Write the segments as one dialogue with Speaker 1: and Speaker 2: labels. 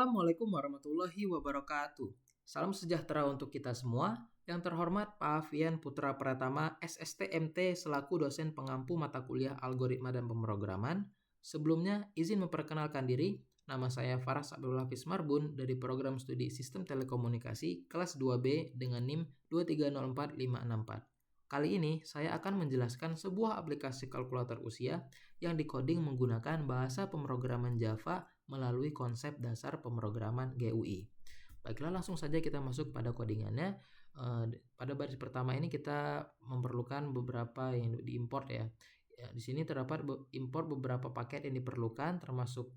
Speaker 1: Assalamualaikum warahmatullahi wabarakatuh. Salam sejahtera untuk kita semua. Yang terhormat Pak Afian Putra Pratama, SSTMT selaku dosen pengampu mata kuliah Algoritma dan Pemrograman. Sebelumnya, izin memperkenalkan diri. Nama saya Faras Abdul Hafiz Marbun dari Program Studi Sistem Telekomunikasi kelas 2B dengan NIM 2304564. Kali ini saya akan menjelaskan sebuah aplikasi kalkulator usia yang dikoding menggunakan bahasa pemrograman Java melalui konsep dasar pemrograman GUI. Baiklah, langsung saja kita masuk pada codingannya. Pada baris pertama ini kita memerlukan beberapa yang diimport ya. Di sini terdapat import beberapa paket yang diperlukan, termasuk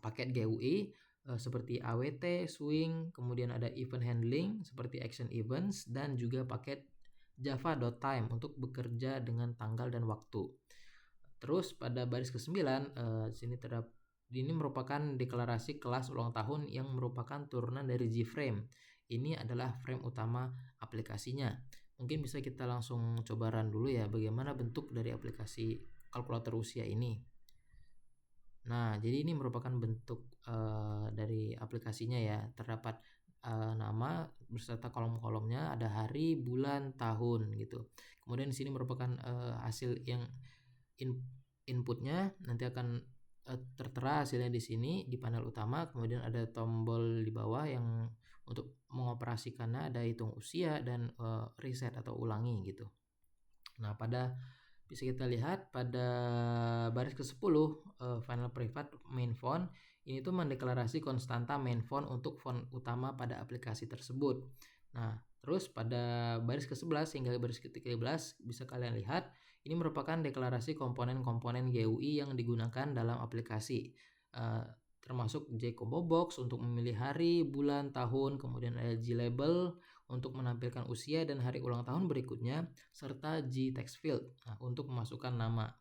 Speaker 1: paket GUI seperti AWT, swing, kemudian ada event handling seperti action events, dan juga paket java.time untuk bekerja dengan tanggal dan waktu. Terus pada baris ke-9 sini terdapat ini merupakan deklarasi kelas ulang tahun yang merupakan turunan dari Gframe. Ini adalah frame utama aplikasinya. Mungkin bisa kita langsung coba run dulu ya bagaimana bentuk dari aplikasi kalkulator usia ini. Nah, jadi ini merupakan bentuk dari aplikasinya ya. Terdapat nama beserta kolom-kolomnya, ada hari, bulan, tahun gitu. Kemudian di sini merupakan hasil yang inputnya nanti akan tertera hasilnya di sini di panel utama. Kemudian ada tombol di bawah yang untuk mengoperasikannya, ada hitung usia dan reset atau ulangi gitu. Nah, bisa kita lihat pada baris ke-10 final private main font ini tuh mendeklarasi konstanta main font untuk font utama pada aplikasi tersebut. Nah, terus pada baris ke-11 hingga baris ke-13 bisa kalian lihat ini merupakan deklarasi komponen-komponen GUI yang digunakan dalam aplikasi. Termasuk JCombo Box untuk memilih hari, bulan, tahun, kemudian ada JLabel untuk menampilkan usia dan hari ulang tahun berikutnya, serta JTextField untuk memasukkan nama.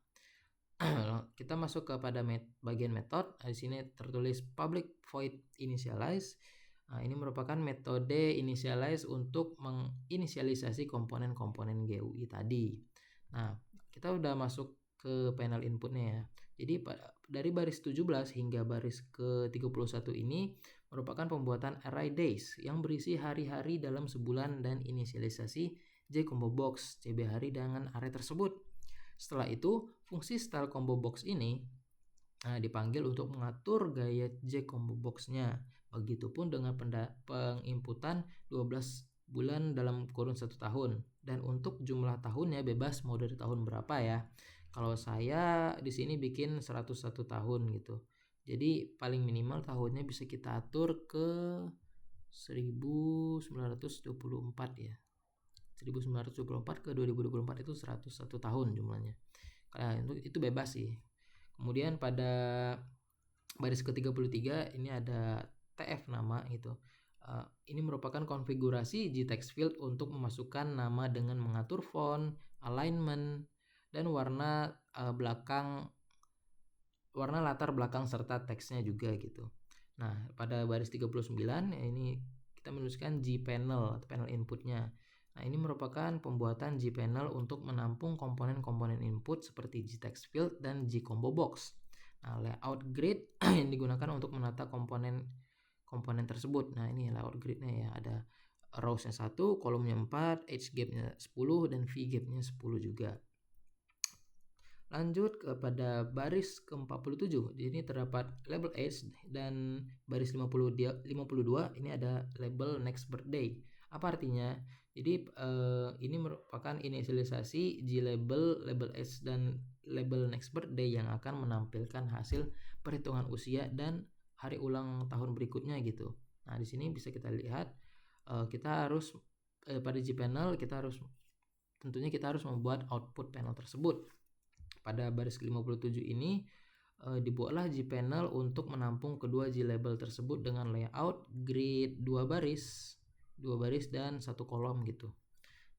Speaker 1: Kita masuk kepada bagian method. Di sini tertulis public void initialize. Ini merupakan metode initialize untuk menginisialisasi komponen-komponen GUI tadi. Nah, kita udah masuk ke panel inputnya ya. Jadi dari baris 17 hingga baris ke-31 ini merupakan pembuatan array days yang berisi hari-hari dalam sebulan dan inisialisasi JCombo Box CB hari dengan array tersebut. Setelah itu, fungsi style combo box ini dipanggil untuk mengatur gaya JCombo Box-nya. Begitupun dengan penginputan 12 bulan dalam kurun 1 tahun. Dan untuk jumlah tahunnya bebas mau dari tahun berapa ya. Kalau saya di sini bikin 101 tahun gitu. Jadi paling minimal tahunnya bisa kita atur ke 1924 ya. 1924 ke 2024 itu 101 tahun jumlahnya. Itu bebas sih. Kemudian pada baris ke-33 ini ada TF nama gitu. Ini merupakan konfigurasi JTextField untuk memasukkan nama dengan mengatur font, alignment, dan warna latar belakang serta teksnya juga gitu. Nah, pada baris 39 ini kita menuliskan Gpanel atau panel inputnya. Nah, ini merupakan pembuatan Gpanel untuk menampung komponen-komponen input seperti JTextField dan JCombo Box. Nah, layout grid yang digunakan untuk menata komponen tersebut. Nah, ini layout gridnya ya, ada rows-nya 1, kolomnya 4, h gap-nya 10, dan v gap-nya 10 juga. Lanjut kepada baris ke-47. Ini terdapat label age dan baris 52 ini ada label next birthday. Apa artinya? Jadi ini merupakan inisialisasi JLabel, label age, dan label next birthday yang akan menampilkan hasil perhitungan usia dan hari ulang tahun berikutnya gitu. Nah, di sini bisa kita lihat kita harus pada Gpanel tentunya kita harus membuat output panel tersebut. Pada baris ke-57 ini dibuatlah Gpanel untuk menampung kedua JLabel tersebut dengan layout grid 2 baris dan 1 kolom gitu.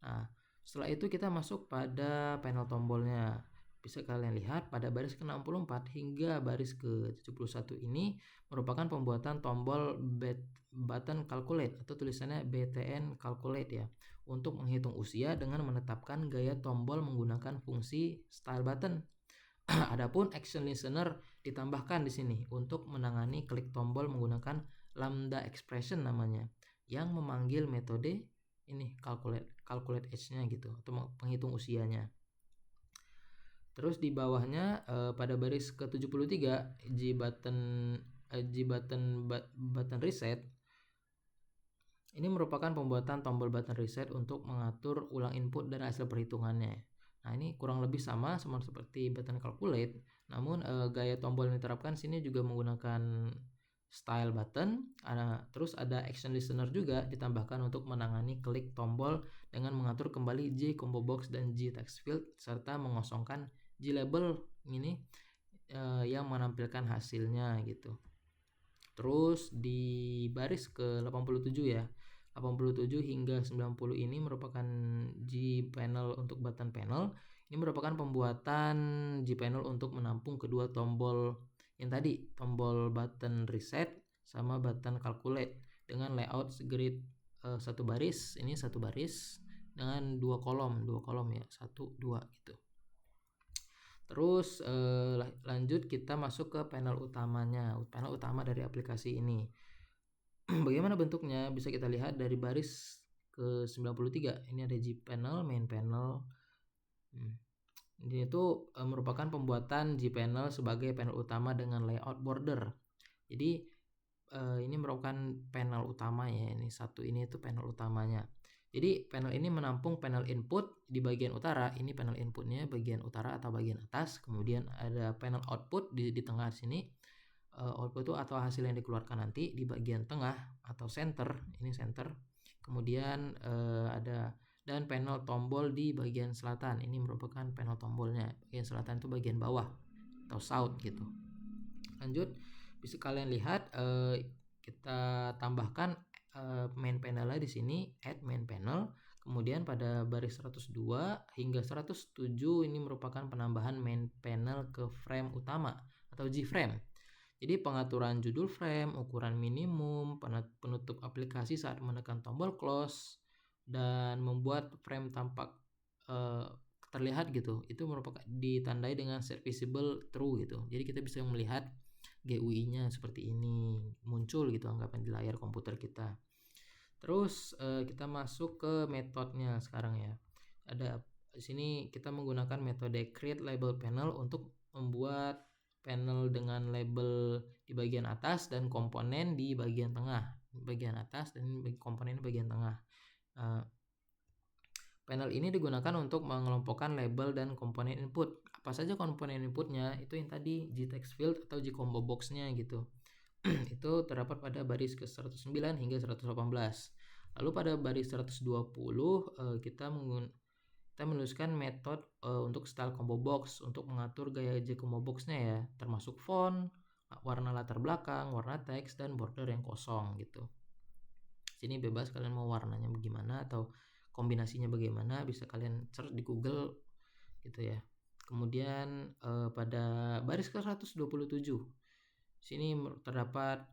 Speaker 1: Nah, setelah itu kita masuk pada panel tombolnya. Bisa kalian lihat pada baris ke-64 hingga baris ke-71 ini merupakan pembuatan tombol button calculate atau tulisannya BTN calculate ya, untuk menghitung usia dengan menetapkan gaya tombol menggunakan fungsi style button. Adapun action listener ditambahkan di sini untuk menangani klik tombol menggunakan lambda expression namanya, yang memanggil metode ini calculate age-nya gitu, atau penghitung usianya. Terus di bawahnya pada baris ke-73 button reset ini merupakan pembuatan tombol button reset untuk mengatur ulang input dan hasil perhitungannya. Nah, ini kurang lebih sama seperti button calculate, namun gaya tombol yang diterapkan sini juga menggunakan style button. Terus ada action listener juga ditambahkan untuk menangani klik tombol dengan mengatur kembali J combo box dan J text field serta mengosongkan J label ini yang menampilkan hasilnya gitu. Terus di baris ke-87 ya, 87 hingga 90 ini merupakan G panel untuk button panel. Ini merupakan pembuatan G panel untuk menampung kedua tombol yang tadi, tombol button reset sama button calculate dengan layout grid satu baris, ini satu baris dengan dua kolom ya, 1 2 gitu. Terus lanjut kita masuk ke panel utamanya, panel utama dari aplikasi ini. Bagaimana bentuknya? Bisa kita lihat dari baris ke-93. Ini ada G panel, main panel. Ini itu merupakan pembuatan G panel sebagai panel utama dengan layout border. Jadi ini merupakan panel utama ya. Ini itu panel utamanya. Jadi panel ini menampung panel input di bagian utara. Ini panel inputnya bagian utara atau bagian atas. Kemudian ada panel output di tengah sini. Output itu atau hasil yang dikeluarkan nanti di bagian tengah atau center. Ini center. Kemudian ada dan panel tombol di bagian selatan. Ini merupakan panel tombolnya. Bagian selatan itu bagian bawah atau south gitu. Lanjut, bisa kalian lihat kita tambahkan main panelnya di sini, add main panel. Kemudian pada baris 102 hingga 107 ini merupakan penambahan main panel ke frame utama atau G-frame. Jadi pengaturan judul frame, ukuran minimum, penutup aplikasi saat menekan tombol close, dan membuat frame tampak terlihat gitu. Itu merupakan ditandai dengan set visible true gitu. Jadi kita bisa melihat GUI-nya seperti ini muncul gitu anggapan di layar komputer kita. Terus kita masuk ke metodenya sekarang ya. Ada di sini kita menggunakan metode create label panel untuk membuat panel dengan label di bagian atas dan komponen di bagian tengah. Bagian atas dan komponen di bagian tengah. Panel ini digunakan untuk mengelompokkan label dan komponen input. Apa saja komponen inputnya? Itu yang tadi G text field atau G combo box-nya gitu. Itu terdapat pada baris ke 109 hingga 118. Lalu pada baris 120 kita menuliskan metode untuk style combo box untuk mengatur gaya G combo box-nya ya, termasuk font, warna latar belakang, warna teks, dan border yang kosong gitu. Sini bebas kalian mau warnanya bagaimana atau kombinasinya bagaimana, bisa kalian search di Google gitu ya. Kemudian pada baris ke 127 sini terdapat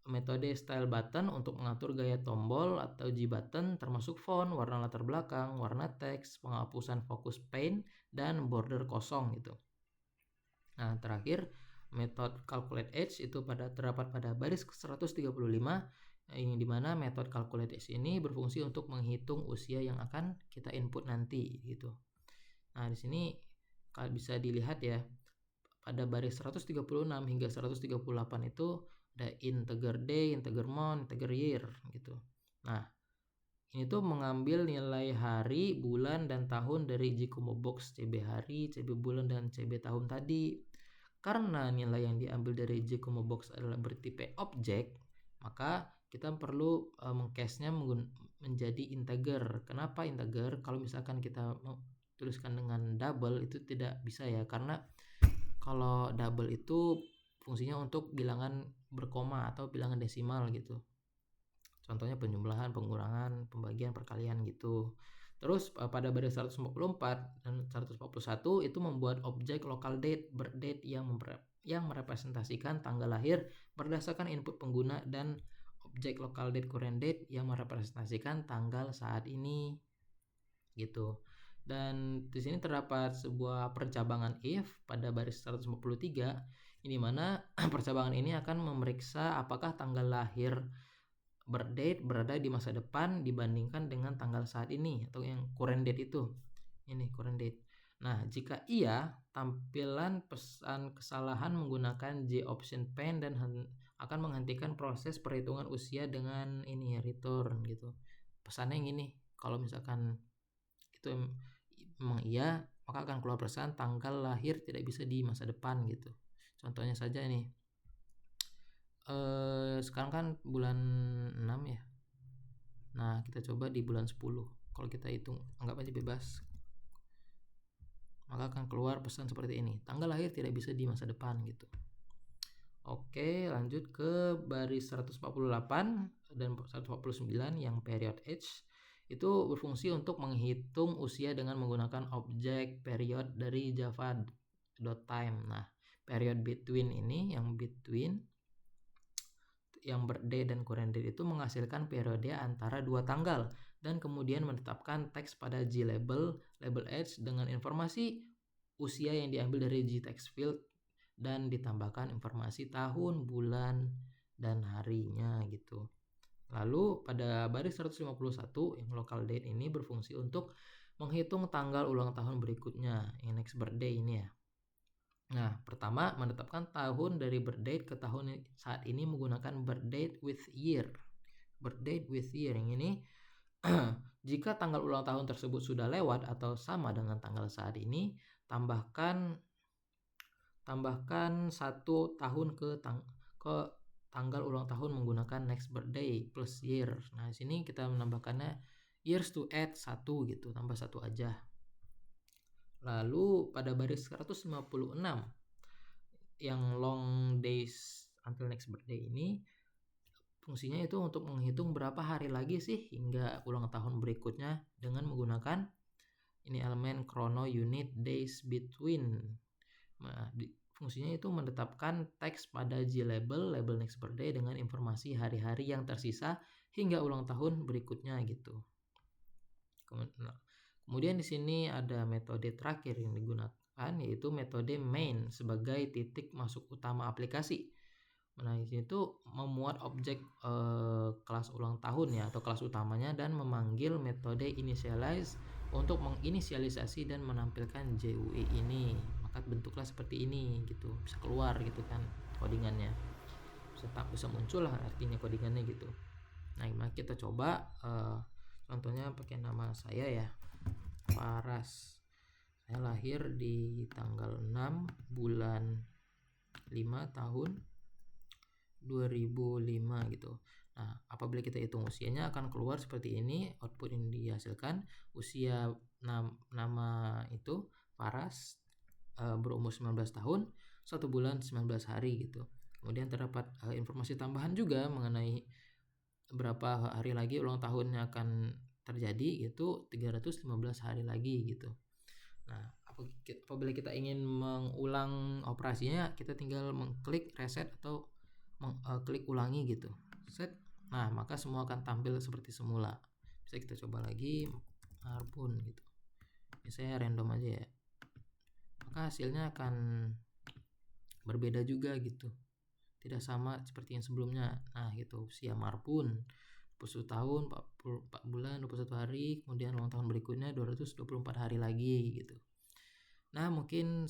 Speaker 1: metode style button untuk mengatur gaya tombol atau G button termasuk font, warna latar belakang, warna teks, penghapusan fokus paint, dan border kosong gitu. Nah, terakhir metode calculate age itu terdapat pada baris ke 135 yang dimana metode calculate age ini berfungsi untuk menghitung usia yang akan kita input nanti gitu. Nah, di sini bisa dilihat ya pada baris 136 hingga 138 itu ada integer day, integer month, integer year gitu. Nah, ini tuh mengambil nilai hari, bulan, dan tahun dari G combo box CB hari, CB bulan, dan CB tahun tadi. Karena nilai yang diambil dari G combo box adalah bertipe objek, maka kita perlu mengcase-nya menjadi integer. Kenapa integer? Kalau misalkan kita tuliskan dengan double itu tidak bisa ya, karena kalau double itu fungsinya untuk bilangan berkoma atau bilangan desimal gitu. Contohnya penjumlahan, pengurangan, pembagian, perkalian gitu. Terus pada baris 144 dan 141 itu membuat objek local date, birth date yang merepresentasikan tanggal lahir berdasarkan input pengguna, dan objek local date current date yang merepresentasikan tanggal saat ini gitu. Dan di sini terdapat sebuah percabangan if pada baris 153 Ini mana percabangan ini akan memeriksa apakah tanggal lahir birth date berada di masa depan dibandingkan dengan tanggal saat ini atau yang current date itu. Ini current date. Nah, jika iya, tampilan pesan kesalahan menggunakan J option pen dan akan menghentikan proses perhitungan usia dengan ini ya, return gitu. Pesannya yang ini, kalau misalkan itu memang iya, maka akan keluar pesan tanggal lahir tidak bisa di masa depan gitu. Contohnya saja ini. Sekarang kan bulan 6 ya. Nah, kita coba di bulan 10. Kalau kita hitung, anggap aja bebas. Maka akan keluar pesan seperti ini. Tanggal lahir tidak bisa di masa depan gitu. Oke, lanjut ke baris 148 dan 149 yang period age. Itu berfungsi untuk menghitung usia dengan menggunakan objek period dari java.time. Nah, period between ini yang between yang birthday dan current date itu menghasilkan periode antara dua tanggal dan kemudian menetapkan teks pada G label age dengan informasi usia yang diambil dari G text field dan ditambahkan informasi tahun, bulan, dan harinya gitu. Lalu pada baris 151 yang local date ini berfungsi untuk menghitung tanggal ulang tahun berikutnya yang next birthday ini ya. Nah, pertama menetapkan tahun dari birthdate ke tahun saat ini menggunakan birthdate with year. Birthdate with year yang ini jika tanggal ulang tahun tersebut sudah lewat atau sama dengan tanggal saat ini, tambahkan 1 tahun ke tanggal ulang tahun menggunakan next birthday plus year. Nah, di sini kita menambahkannya years to add 1 gitu, tambah 1 aja. Lalu pada baris 156 yang long days until next birthday ini fungsinya itu untuk menghitung berapa hari lagi sih hingga ulang tahun berikutnya dengan menggunakan ini elemen chrono unit days between. Nah, fungsinya itu menetapkan teks pada G label next birthday dengan informasi hari-hari yang tersisa hingga ulang tahun berikutnya gitu. Kemudian di sini ada metode terakhir yang digunakan yaitu metode main sebagai titik masuk utama aplikasi. Nah, di sini tuh memuat objek kelas ulang tahun ya atau kelas utamanya dan memanggil metode initialize untuk menginisialisasi dan menampilkan JUI ini. Maka bentuklah seperti ini gitu. Bisa keluar gitu kan codingannya. Bisa muncul lah artinya codingannya gitu. Nah, mari kita coba contohnya pakai nama saya ya. Paras. Saya lahir di tanggal 6 bulan 5 tahun 2005 gitu. Nah, apabila kita hitung usianya akan keluar seperti ini, output yang dihasilkan usia nama itu Paras berumur 19 tahun, 1 bulan 19 hari gitu. Kemudian terdapat informasi tambahan juga mengenai berapa hari lagi ulang tahunnya akan terjadi itu 315 hari lagi gitu. Nah, apabila kita ingin mengulang operasinya, kita tinggal mengklik reset atau klik ulangi gitu. Set. Nah, maka semua akan tampil seperti semula. Bisa kita coba lagi Marbun gitu. Misalnya random aja ya. Maka hasilnya akan berbeda juga gitu. Tidak sama seperti yang sebelumnya. Nah, gitu. Usia Marbun 21 tahun, 4 bulan, 21 hari, kemudian ulang tahun berikutnya 224 hari lagi gitu. Nah, mungkin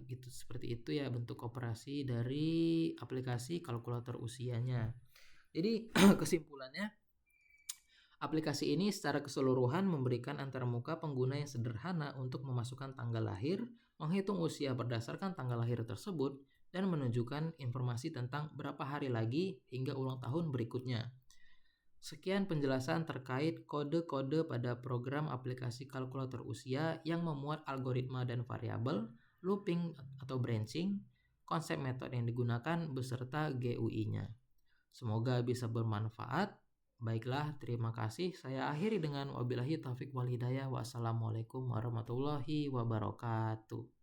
Speaker 1: gitu seperti itu ya bentuk operasi dari aplikasi kalkulator usianya. Jadi kesimpulannya, aplikasi ini secara keseluruhan memberikan antarmuka pengguna yang sederhana untuk memasukkan tanggal lahir, menghitung usia berdasarkan tanggal lahir tersebut, dan menunjukkan informasi tentang berapa hari lagi hingga ulang tahun berikutnya. Sekian penjelasan terkait kode-kode pada program aplikasi kalkulator usia yang memuat algoritma dan variabel, looping atau branching, konsep metode yang digunakan beserta GUI-nya. Semoga bisa bermanfaat. Baiklah, terima kasih. Saya akhiri dengan wabillahi taufiq wal hidayah. Wassalamualaikum warahmatullahi wabarakatuh.